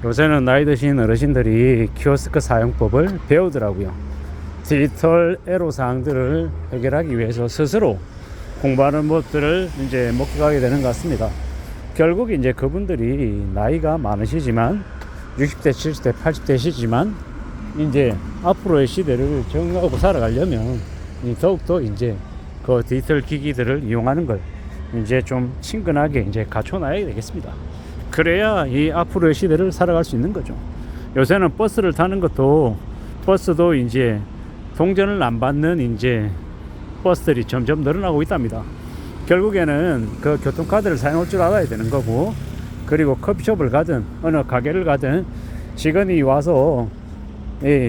요새는 나이 드신 어르신들이 키오스크 사용법을 배우더라고요. 디지털 애로사항들을 해결하기 위해서 스스로 공부하는 법들을 이제 목격하게 되는 것 같습니다. 결국 이제 그분들이 나이가 많으시지만 60대, 70대, 80대시지만 이제 앞으로의 시대를 적응하고 살아가려면 더욱더 이제 그 디지털 기기들을 이용하는 걸 이제 좀 친근하게 이제 갖춰놔야 되겠습니다. 그래야 이 앞으로의 시대를 살아갈 수 있는 거죠. 요새는 버스를 타는 것도 버스도 이제 동전을 안 받는 이제 버스들이 점점 늘어나고 있답니다. 결국에는 그 교통카드를 사용할 줄 알아야 되는 거고, 그리고 커피숍을 가든 어느 가게를 가든 직원이 와서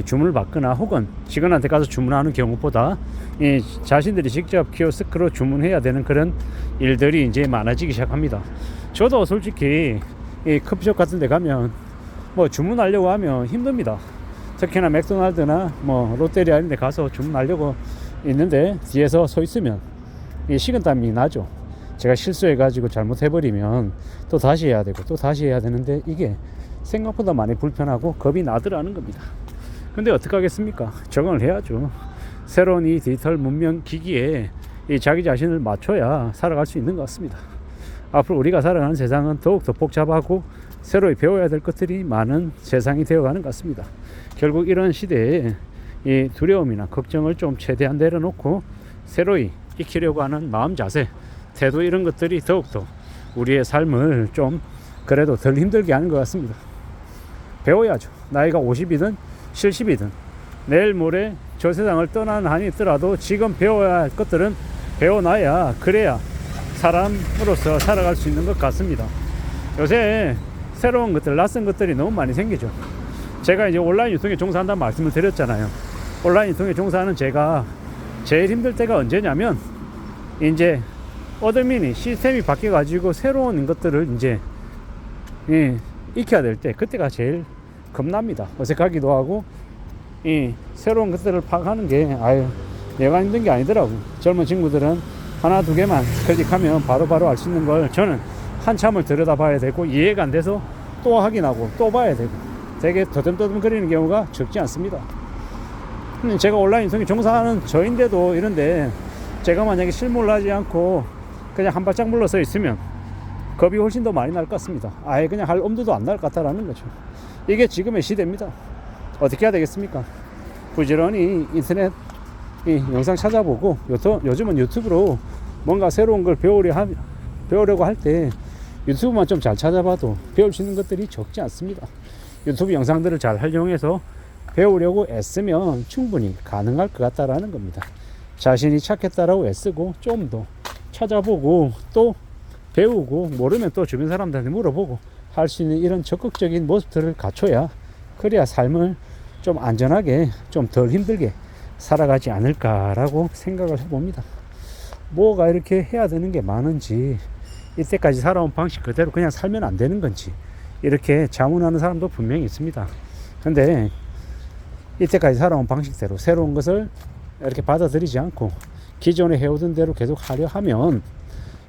주문을 받거나 혹은 직원한테 가서 주문하는 경우보다 자신들이 직접 키오스크로 주문해야 되는 그런 일들이 이제 많아지기 시작합니다. 저도 솔직히 이 커피숍 같은 데 가면 뭐 주문하려고 하면 힘듭니다. 특히나 맥도날드나 뭐 롯데리아 이런 데 가서 주문하려고 있는데 뒤에서 서 있으면 이 식은땀이 나죠. 제가 실수해 가지고 잘못해버리면 또 다시 해야 되고 또 다시 해야 되는데 이게 생각보다 많이 불편하고 겁이 나더라는 겁니다. 근데 어떻게 하겠습니까? 적응을 해야죠. 새로운 이 디지털 문명 기기에 이 자기 자신을 맞춰야 살아갈 수 있는 것 같습니다. 앞으로 우리가 살아가는 세상은 더욱더 복잡하고 새로이 배워야 될 것들이 많은 세상이 되어가는 것 같습니다. 결국 이런 시대에 이 두려움이나 걱정을 좀 최대한 내려놓고 새로이 익히려고 하는 마음 자세, 태도 이런 것들이 더욱더 우리의 삶을 좀 그래도 덜 힘들게 하는 것 같습니다. 배워야죠. 나이가 50이든 70이든 내일 모레 저 세상을 떠나는 한이 있더라도 지금 배워야 할 것들은 배워놔야 그래야 사람으로서 살아갈 수 있는 것 같습니다. 요새 새로운 것들, 낯선 것들이 너무 많이 생기죠. 제가 이제 온라인 유통에 종사한다는 말씀을 드렸잖아요. 온라인 유통에 종사하는 제가 제일 힘들 때가 언제냐면 이제 어드민이 시스템이 바뀌어 가지고 새로운 것들을 이제 익혀야 될 때, 그때가 제일 겁납니다. 어색하기도 하고 새로운 것들을 파악하는 게 내가 힘든 게 아니더라고. 젊은 친구들은 하나 두 개만 클릭하면 바로바로 알 수 있는 걸 저는 한참을 들여다봐야 되고 이해가 안 돼서 또 확인하고 또 봐야 되고 되게 더듬더듬 거리는 경우가 적지 않습니다. 제가 온라인 유통에 종사하는 저인데도 이런데 제가 만약에 실무를 하지 않고 그냥 한 발짝 물러서 있으면 겁이 훨씬 더 많이 날 것 같습니다. 아예 그냥 할 엄두도 안 날 것 같다라는 거죠. 이게 지금의 시대입니다. 어떻게 해야 되겠습니까? 부지런히 인터넷 영상 찾아보고 요즘은 유튜브로 뭔가 새로운 걸 배우려고 할 때 유튜브만 좀 잘 찾아봐도 배울 수 있는 것들이 적지 않습니다. 유튜브 영상들을 잘 활용해서 배우려고 애쓰면 충분히 가능할 것 같다라는 겁니다. 자신이 찾겠다라고 애쓰고 좀 더 찾아보고 또 배우고 모르면 또 주변 사람들한테 물어보고 할 수 있는 이런 적극적인 모습들을 갖춰야 그래야 삶을 좀 안전하게 좀 덜 힘들게 살아가지 않을까라고 생각을 해봅니다. 뭐가 이렇게 해야 되는 게 많은지, 이때까지 살아온 방식 그대로 그냥 살면 안 되는 건지 이렇게 자문하는 사람도 분명히 있습니다. 근데 이때까지 살아온 방식대로 새로운 것을 이렇게 받아들이지 않고 기존에 해오던 대로 계속 하려 하면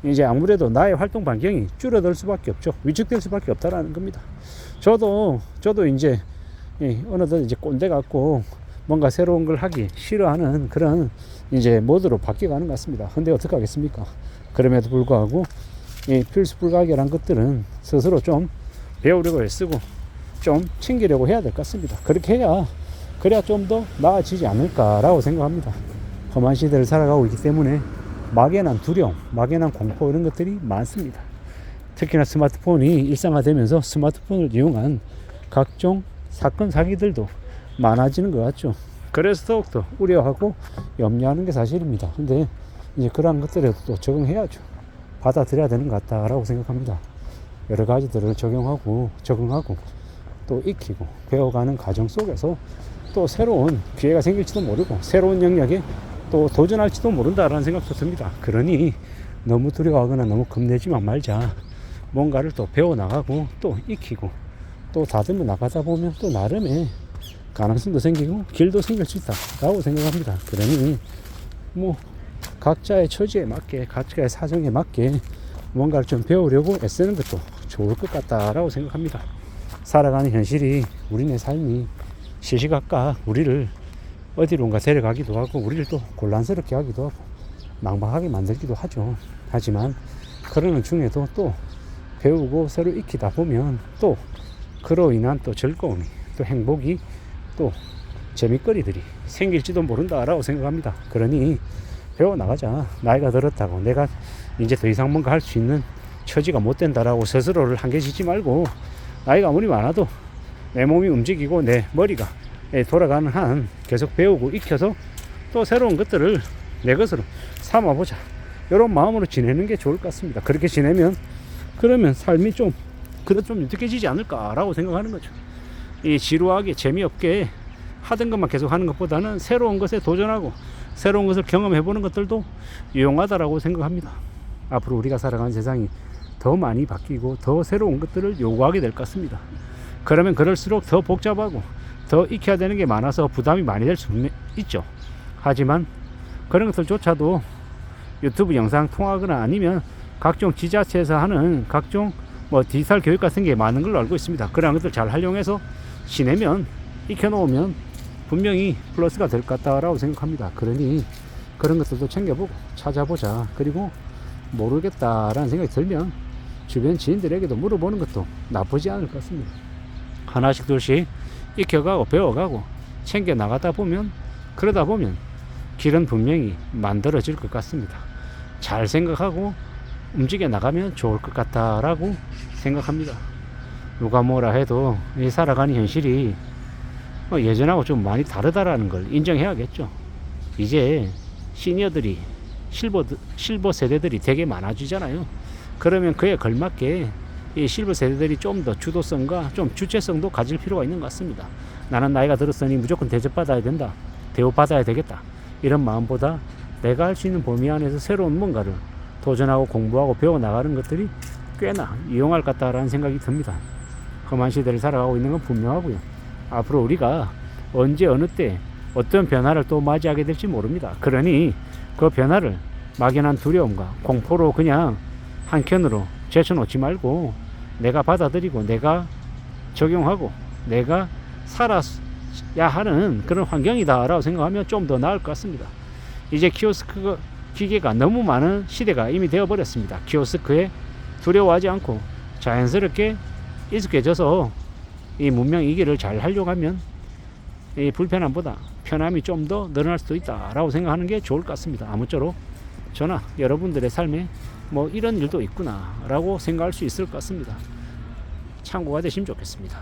이제 아무래도 나의 활동 반경이 줄어들 수밖에 없죠. 위축될 수밖에 없다라는 겁니다. 저도 이제 어느덧 이제 꼰대 같고 뭔가 새로운 걸 하기 싫어하는 그런 이제 모드로 바뀌어가는 것 같습니다. 근데 어떻게 하겠습니까? 그럼에도 불구하고 이 필수 불가결한 것들은 스스로 좀 배우려고 애쓰고 좀 챙기려고 해야 될 것 같습니다. 그렇게 그래야 좀 더 나아지지 않을까라고 생각합니다. 험한 시대를 살아가고 있기 때문에 막연한 두려움, 막연한 공포 이런 것들이 많습니다. 특히나 스마트폰이 일상화되면서 스마트폰을 이용한 각종 사건 사기들도 많아지는 것 같죠. 그래서 더욱더 우려하고 염려하는 게 사실입니다. 근데 이제 그러한 것들에도 또 적응해야죠. 받아들여야 되는 것 같다라고 생각합니다. 여러 가지들을 적용하고 적응하고 또 익히고 배워가는 과정 속에서 또 새로운 기회가 생길지도 모르고 새로운 영역에 또 도전할지도 모른다라는 생각도 듭니다. 그러니 너무 두려워하거나 너무 겁내지만 말자. 뭔가를 또 배워나가고 또 익히고 또 다듬어 나가다 보면 또 나름의 가능성도 생기고 길도 생길 수 있다라고 생각합니다. 그러니 뭐 각자의 처지에 맞게 각자의 사정에 맞게 뭔가를 좀 배우려고 애쓰는 것도 좋을 것 같다라고 생각합니다. 살아가는 현실이 우리네 삶이 시시각각 우리를 어디론가 데려가기도 하고 우리를 또 곤란스럽게 하기도 하고 막막하게 만들기도 하죠. 하지만 그러는 중에도 또 배우고 새로 익히다 보면 또 그로 인한 또 즐거움이 또 행복이 또 재미거리들이 생길지도 모른다라고 생각합니다. 그러니 배워나가자. 나이가 들었다고 내가 이제 더 이상 뭔가 할 수 있는 처지가 못 된다라고 스스로를 한계짓지 말고 나이가 아무리 많아도 내 몸이 움직이고 내 머리가 돌아가는 한 계속 배우고 익혀서 또 새로운 것들을 내 것으로 삼아보자. 이런 마음으로 지내는 게 좋을 것 같습니다. 그렇게 지내면 그러면 삶이 좀 그래도 좀 유득해지지 않을까라고 생각하는 거죠. 이 지루하게 재미없게 하던 것만 계속 하는 것보다는 새로운 것에 도전하고 새로운 것을 경험해보는 것들도 유용하다라고 생각합니다. 앞으로 우리가 살아가는 세상이 더 많이 바뀌고 더 새로운 것들을 요구하게 될 것 같습니다. 그러면 그럴수록 더 복잡하고 더 익혀야 되는 게 많아서 부담이 많이 될 수 있죠. 하지만 그런 것들조차도 유튜브 영상 통하거나 아니면 각종 지자체에서 하는 각종 디지털 교육 같은 게 많은 걸로 알고 있습니다. 그런 것들 잘 활용해서 지내면 익혀놓으면 분명히 플러스가 될 것 같다라고 생각합니다. 그러니 그런 것들도 챙겨보고 찾아보자. 그리고 모르겠다라는 생각이 들면 주변 지인들에게도 물어보는 것도 나쁘지 않을 것 같습니다. 하나씩 둘씩 익혀가고 배워가고 챙겨 나가다 보면 그러다 보면 길은 분명히 만들어질 것 같습니다. 잘 생각하고 움직여 나가면 좋을 것 같다라고 생각합니다. 누가 뭐라 해도 이 살아가는 현실이 예전하고 좀 많이 다르다라는 걸 인정해야겠죠. 이제 시니어들이 실버 세대들이 되게 많아지잖아요. 그러면 그에 걸맞게 이 실버 세대들이 좀 더 주도성과 좀 주체성도 가질 필요가 있는 것 같습니다. 나는 나이가 들었으니 무조건 대접받아야 된다. 대우받아야 되겠다. 이런 마음보다 내가 할 수 있는 범위 안에서 새로운 뭔가를 도전하고 공부하고 배워나가는 것들이 꽤나 유용할 것 같다라는 생각이 듭니다. 험한 시대를 살아가고 있는 건 분명하고요. 앞으로 우리가 언제 어느 때 어떤 변화를 또 맞이하게 될지 모릅니다. 그러니 그 변화를 막연한 두려움과 공포로 그냥 한켠으로 제쳐놓지 말고 내가 받아들이고 내가 적용하고 내가 살아야 하는 그런 환경이다 라고 생각하면 좀 더 나을 것 같습니다. 이제 키오스크 기계가 너무 많은 시대가 이미 되어버렸습니다. 키오스크에 두려워하지 않고 자연스럽게 익숙해져서 이 문명 이기를 잘 하려고 하면 이 불편함보다 편함이 좀 더 늘어날 수도 있다라고 생각하는 게 좋을 것 같습니다. 아무쪼록 저나 여러분들의 삶에 이런 일도 있구나 라고 생각할 수 있을 것 같습니다. 참고가 되시면 좋겠습니다.